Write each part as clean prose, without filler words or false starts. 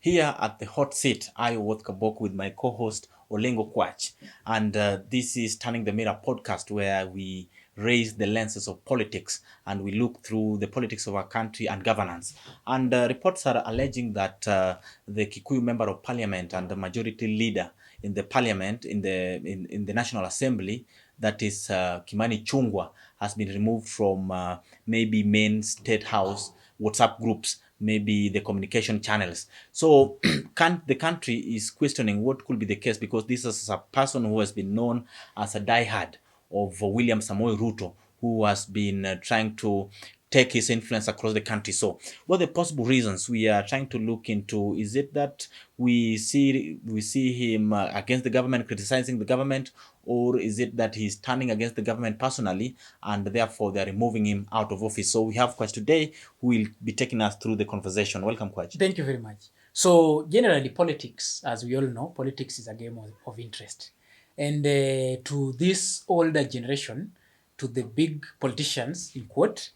Here at the hot seat, I, Woth Kabok, with my co-host Olengo Kwach. And this is Turning the Mirror podcast, where we raise the lenses of politics and we look through the politics of our country and governance. And reports are alleging that the Kikuyu member of parliament and the majority leader in the parliament, in the National Assembly, that is Kimani Ichung'Wah, has been removed from maybe main state house WhatsApp groups, maybe the communication channels. So the country is questioning what could be the case, because this is a person who has been known as a diehard of William Samoei Ruto, who has been trying to take his influence across the country. So what are the possible reasons we are trying to look into? Is it that we see him against the government, criticizing the government, or is it that he's turning against the government personally and therefore they're removing him out of office? So we have Kwach today who will be taking us through the conversation. Welcome, Kwach. Thank you very much. So generally politics, as we all know, politics is a game of interest. And to this older generation, to the big politicians, in quote,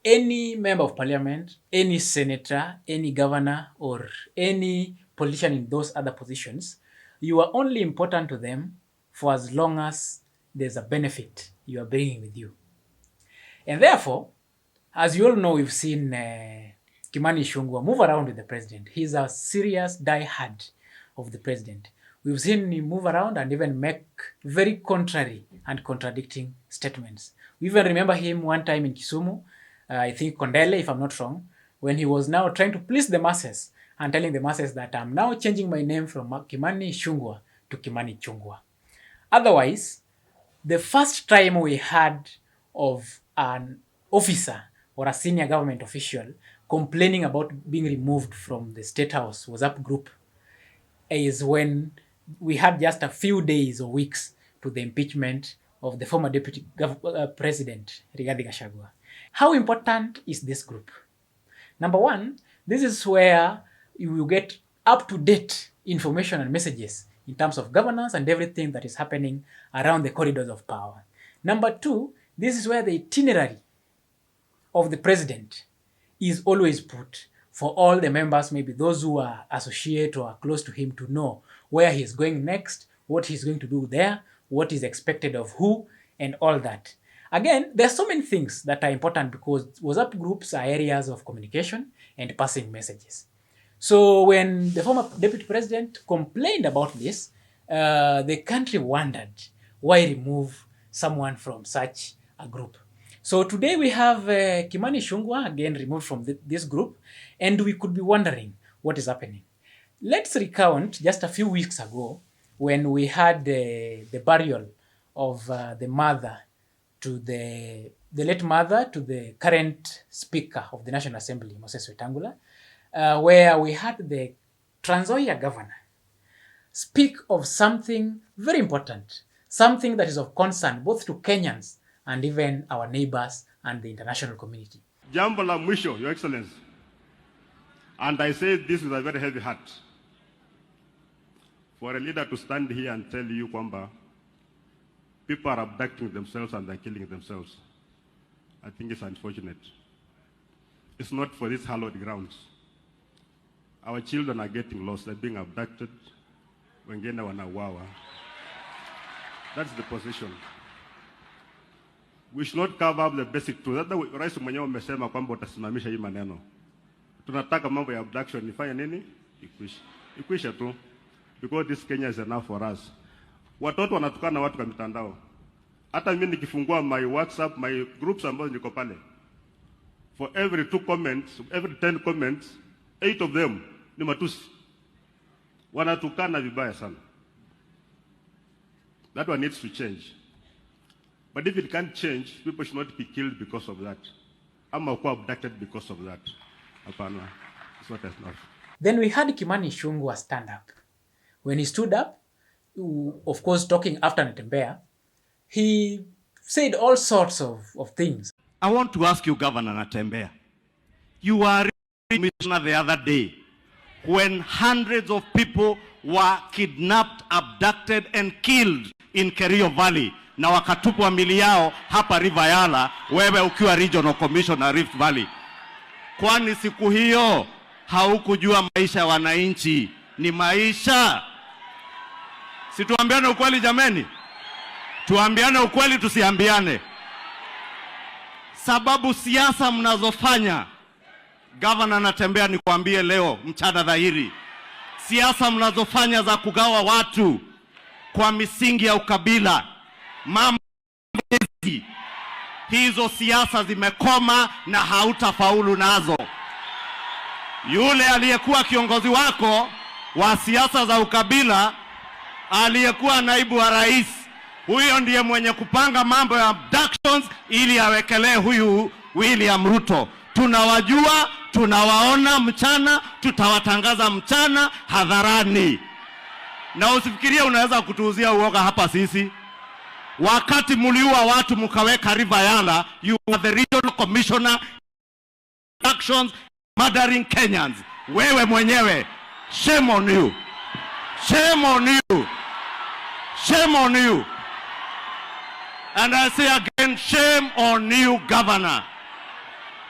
any member of parliament, any senator, any governor, or any politician in those other positions, you are only important to them for as long as there's a benefit you are bringing with you. And therefore, as you all know, we've seen Kimani Shunga move around with the president. He's a serious diehard of the president. We've seen him move around and even make very contrary and contradicting statements. We even remember him one time in Kisumu, I think Kondele, if I'm not wrong, when he was now trying to please the masses and telling the masses that I'm now changing my name from Kimani Shunga to Kimani Ichung'Wah. Otherwise, the first time we heard of an officer or a senior government official complaining about being removed from the State House WhatsApp group is when we had just a few days or weeks to the impeachment of the former deputy president, Rigathi Gachagua. How important is this group? Number one, this is where you will get up-to-date information and messages in terms of governance and everything that is happening around the corridors of power. Number two, this is where the itinerary of the president is always put for all the members, maybe those who are associated or are close to him, to know where he's going next, what he's going to do there, what is expected of who, and all that. Again, there are so many things that are important because WhatsApp groups are areas of communication and passing messages. So when the former deputy president complained about this, the country wondered why remove someone from such a group. So today we have Kimani Ichung'Wah again removed from this group, and we could be wondering what is happening. Let's recount just a few weeks ago when we had the burial of the mother to the late mother to the current Speaker of the National Assembly, Moses Wetangula, where we had the trans-nzoia governor speak of something very important, something that is of concern both to Kenyans and even our neighbors and the international community. Jambo la mwisho, Your Excellency, and I say this with a very heavy heart, for a leader to stand here and tell you kwamba people are abducting themselves and they're killing themselves, I think it's unfortunate. It's not for these hallowed grounds. Our children are getting lost, they're being abducted, wengine wanauawa. That's the position. We should not cover up the basic truth. Hata rais mwenyewe amesema kwamba utasimamisha hii maneno. Tunataka mambo ya abduction ifanye nini? Ikwisha tu. Because this Kenya is enough for us. Watoto wanatukana watu kwa mitandao. Hata mimi nikifungua my WhatsApp, my groups ambazo niko pale, for every 2 comments, every 10 comments, 8 of them ni matusi. Wanatukana vibaya sana. That one needs to change. But if it can't change, people should not be killed because of that. Ama kuwa abducted because of that. Hapana. It's not enough. Then we had Kimani Ichung'Wah stand up. When he stood up, of course talking after Natembeya, he said all sorts of things. I want to ask you, Governor Natembeya, you were commissioner the other day when hundreds of people were kidnapped, abducted, and killed in Kerio Valley, na wakatupwa mili yao hapa River Yala, wewe ukiwa regional commissioner Rift Valley. Kwani siku hiyo haukujua maisha ya wananchi ni maisha. Si tuambiane ukweli jameni? Tuambiane ukweli, tusiambiane. Sababu siasa mnazofanya, Governor anatembea nikwambie leo mchana dhahiri, siasa mnazofanya za kugawa watu kwa misingi ya ukabila, mambo hizo siasa zimekoma na hautafaulu nazo. Yule aliyekuwa kiongozi wako wa siasa za ukabila, aliyekuwa naibu wa rais, huyo ndiye mwenye kupanga mambo ya abductions ili awekelee huyu William Ruto. Tunawajua, tunawaona mchana, tutawatangaza mchana hadharani. Na usifikirie unaweza kutuuzia uoga hapa sisi. Wakati muliua watu mkaweka River Yala, you are the regional commissioner actions murdering Kenyans. Wewe mwenyewe, shame on you. Shame on you. Shame on you. And I say again, shame on you, Governor.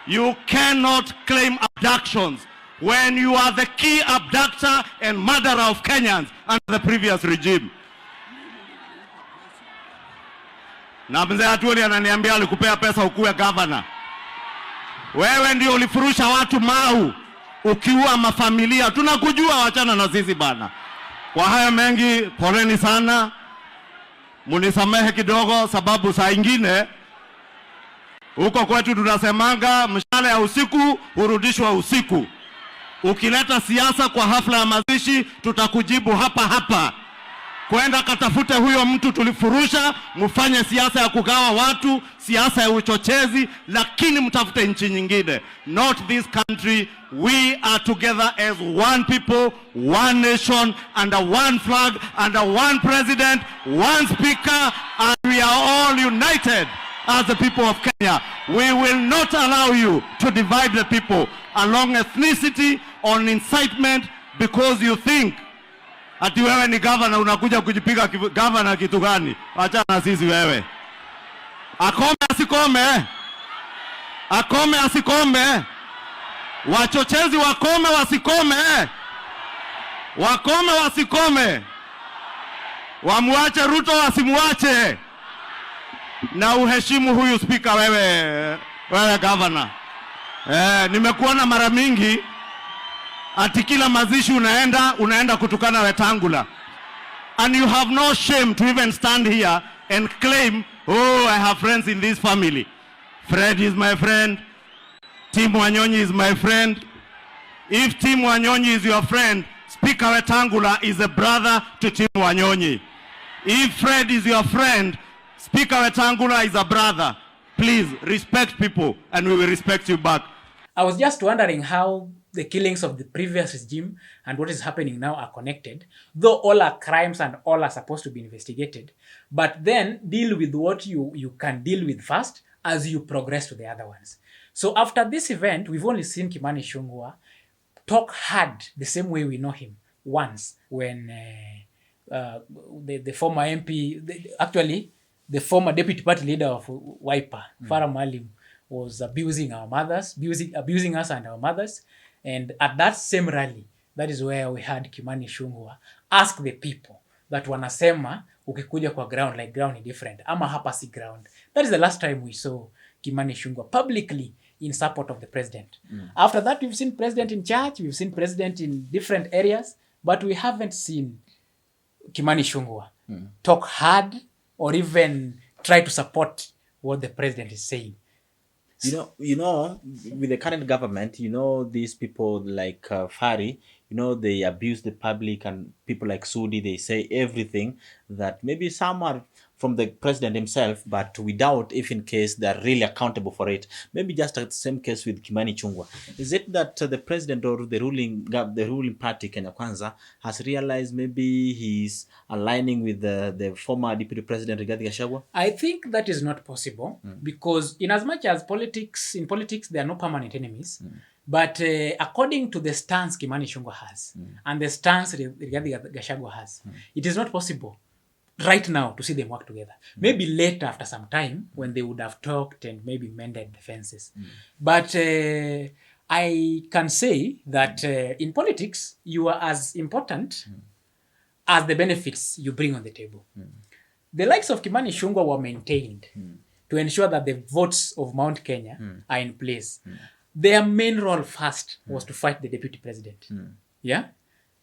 You cannot claim abductions when you are the key abductor and murderer of Kenyans under the previous regime. Na mzee Atwoli ananiambia alikupea pesa ukuwe governor. Wewe ndio ulifurusha watu Mau, ukiua mafamilia. Tunakujua, wachana na sisi bana. Kwa haya mengi, poleni sana. Munisamehe kidogo sababu saa ingine huko kwetu tunasemanga mshale ya usiku hurudishwa usiku. Ukileta siasa kwa hafla ya mazishi, tutakujibu hapa hapa. Kwenda katafute huyo mtu tulifurusha, mfanye siasa ya kugawa watu, siasa ya uchochezi, lakini mtafute nchi nyingine. Not this country. We are together as one people, one nation, under one flag, under one president, one speaker, and we are all united as the people of Kenya. We will not allow you to divide the people along ethnicity, on incitement, because you think ati wewe ni governor unakuja kujipiga governor kitu gani? Acha na sisi wewe. Akome asikome. Akome asikome. Wachochezi wakome wasikome. Wakome wasikome. Wamuache Ruto wasimuache. Na uheshimu huyu speaker wewe governor. Nimekuona mara mingi ati kila mazishi unaenda kutukana Wetangula. And you have no shame to even stand here and claim, oh, I have friends in this family. Fred is my friend. Tim Wanyonyi is my friend. If Tim Wanyonyi is your friend, Speaker Wetangula is a brother to Tim Wanyonyi. If Fred is your friend, Speaker Wetangula is a brother. Please respect people and we will respect you back. I was just wondering how the killings of the previous regime and what is happening now are connected, though all are crimes and all are supposed to be investigated. But then deal with what you can deal with first as you progress to the other ones. So after this event, we've only seen Kimani Ichung'Wah talk hard the same way we know him once when the former MP, the former deputy party leader of Wiper, Farah Maalim, was abusing our mothers, abusing us and our mothers. And at that same rally, that is where we had Kimani Ichung'Wah ask the people that wanasema ukikuja kwa ground, like ground is different, ama hapa si ground. That is the last time we saw Kimani Ichung'Wah publicly in support of the president. After that, we've seen president in church, we've seen president in different areas, but we haven't seen Kimani Ichung'Wah talk hard or even try to support what the president is saying. You know, with the current government, these people like Fari, they abuse the public, and people like Sudi, they say everything that maybe some are from the president himself, but we doubt if in case they're really accountable for it. Maybe just the same case with Kimani Ichung'Wah. Is it that the president or the ruling party, Kenya Kwanza, has realized maybe he's aligning with the former deputy president Rigathi Gachagua? I think that is not possible because in as much as in politics, there are no permanent enemies. But according to the stance Kimani Ichung'Wah has and the stance Rigathi Gachagua has, it is not possible right now to see them work together. Maybe later after some time when they would have talked and maybe mended the fences. But I can say that in politics, you are as important as the benefits you bring on the table. The likes of Kimani Shunga were maintained to ensure that the votes of Mount Kenya are in place. Their main role first was to fight the deputy president. Yeah?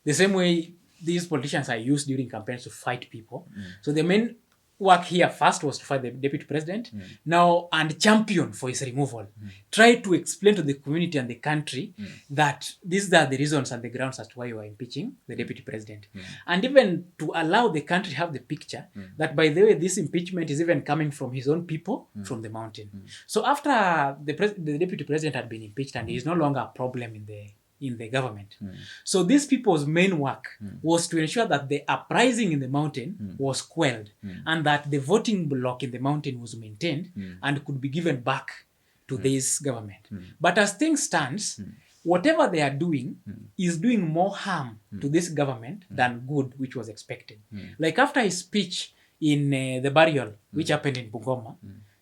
The same way these politicians are used during campaigns to fight people. So the main work here first was to fight the deputy president now and champion for his removal. Try to explain to the community and the country that these are the reasons and the grounds as to why you are impeaching the deputy president. And even to allow the country to have the picture that, by the way, this impeachment is even coming from his own people from the mountain. So after the deputy president had been impeached and he is no longer a problem in the government. So these people's main work was to ensure that the uprising in the mountain was quelled and that the voting bloc in the mountain was maintained and could be given back to this government. But as things stands, whatever they are doing is doing more harm to this government than good, which was expected. Like after his speech in the burial, which happened in Bungoma,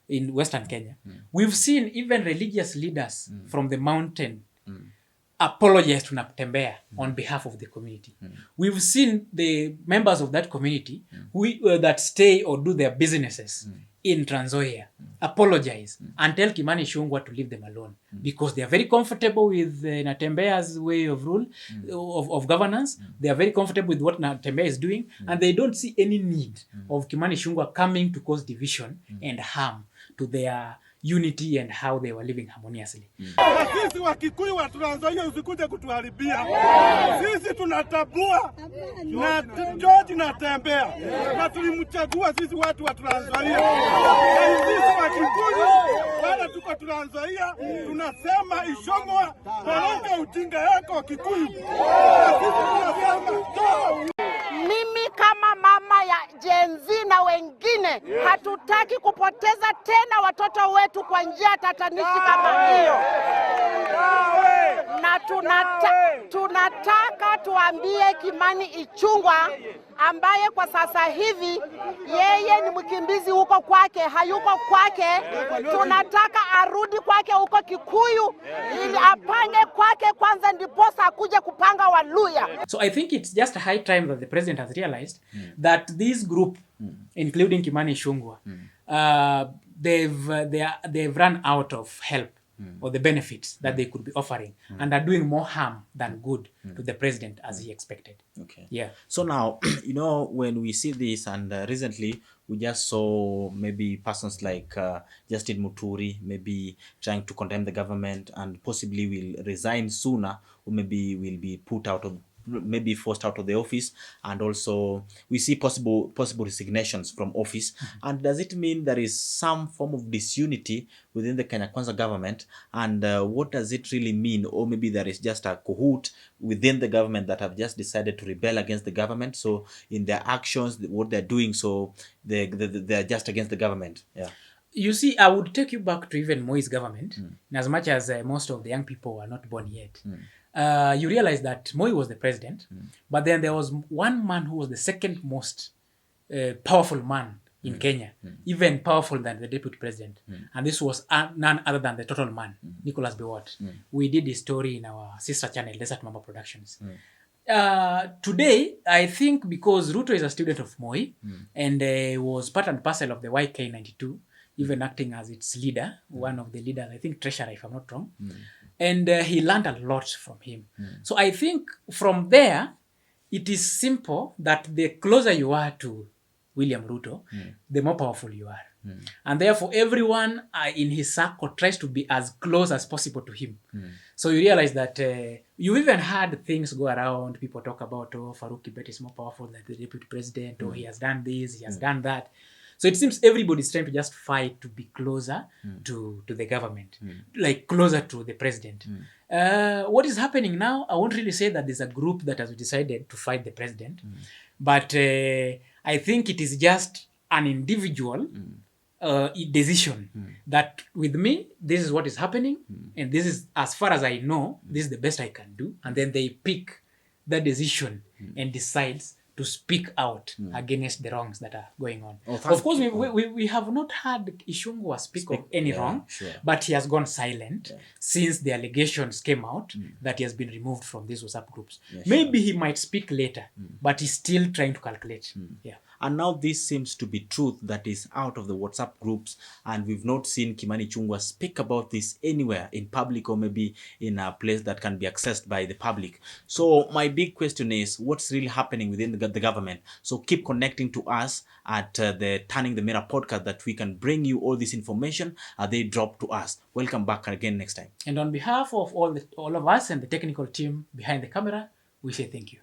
in Western Kenya, we've seen even religious leaders from the mountain apologize to Naptembea on behalf of the community. We've seen the members of that community who that stay or do their businesses in Trans-nzoia apologize and tell Kimani Ichung'Wah to leave them alone because they are very comfortable with Natembea's way of rule, of governance. They are very comfortable with what Natembea is doing and they don't see any need of Kimani Ichung'Wah coming to cause division and harm to their unity and how they were living harmoniously. Sisi wa Kikuyu wa Trans-nzoia usikuje kutuharibia. Sisi tunatabua na George Natembea na tulimchagua sisi watu wa Trans-nzoia. Sisi wa Kikuyu wala tuko Trans-nzoia tunasema Ichung'Wah pamoja ujinga yako Kikuyu. Mimi kama mama ya Gen Z na wengine hatutaki kupoteza tena watoto wetu kwa njia tatanishi kama hiyo. Na tunataka tuambie Kimani Ichung'Wah ambaye kwa sasa hivi yeye ni mkimbizi huko kwake, hayuko kwake. Tunataka arudi kwake huko Kikuyu ili apange kwake kwanza ndiposa akuje kupanga Waluya. So I think it's just a high time that the president has realized that this group, including Kimani Ichung'Wah, they've run out of help or the benefits that they could be offering and are doing more harm than good to the president as he expected. Okay. Yeah. So now, when we see this, and recently we just saw maybe persons like Justin Muturi maybe trying to condemn the government and possibly will resign sooner, or maybe will be put out of, maybe forced out of the office, and also we see possible resignations from office. And does it mean there is some form of disunity within the Kenya Kwanza government? And what does it really mean? Or maybe there is just a cahoot within the government that have just decided to rebel against the government. So in their actions, what they're doing, so they're just against the government. Yeah. You see, I would take you back to even Moi's government, in as much as most of the young people were not born yet. You realize that Moi was the president, but then there was one man who was the second most powerful man in Kenya, even powerful than the deputy president. And this was none other than the total man, Nicholas Biwott. We did this story in our sister channel, Desert Mama Productions. Today, I think because Ruto is a student of Moi and was part and parcel of the YK92, even acting as its leader, one of the leaders, I think treasurer, if I'm not wrong. And he learned a lot from him. So I think from there, it is simple that the closer you are to William Ruto, the more powerful you are. And therefore, everyone in his circle tries to be as close as possible to him. So you realize that you even had things go around, people talk about, oh, Farouk Kibet is more powerful than the deputy president, or he has done this, he has done that. So it seems everybody's trying to just fight to be closer to the government, like closer to the president. What is happening now, I won't really say that there's a group that has decided to fight the president, but I think it is just an individual decision that with me, this is what is happening, and this is, as far as I know, this is the best I can do. And then they pick that decision and decides to speak out against the wrongs that are going on. Oh, thank Of course, you. we have not heard Ichung'Wah speak of any wrong, sure. but he has gone silent since the allegations came out that he has been removed from these WhatsApp groups. Yeah, Maybe he might speak later, but he's still trying to calculate. Yeah. And now this seems to be truth that is out of the WhatsApp groups, and we've not seen Kimani Ichung'Wah speak about this anywhere in public or maybe in a place that can be accessed by the public. So my big question is, what's really happening within the government? So keep connecting to us at the Turning the Mirror podcast, that we can bring you all this information they drop to us. Welcome back again next time. And on behalf of all of us and the technical team behind the camera, we say thank you.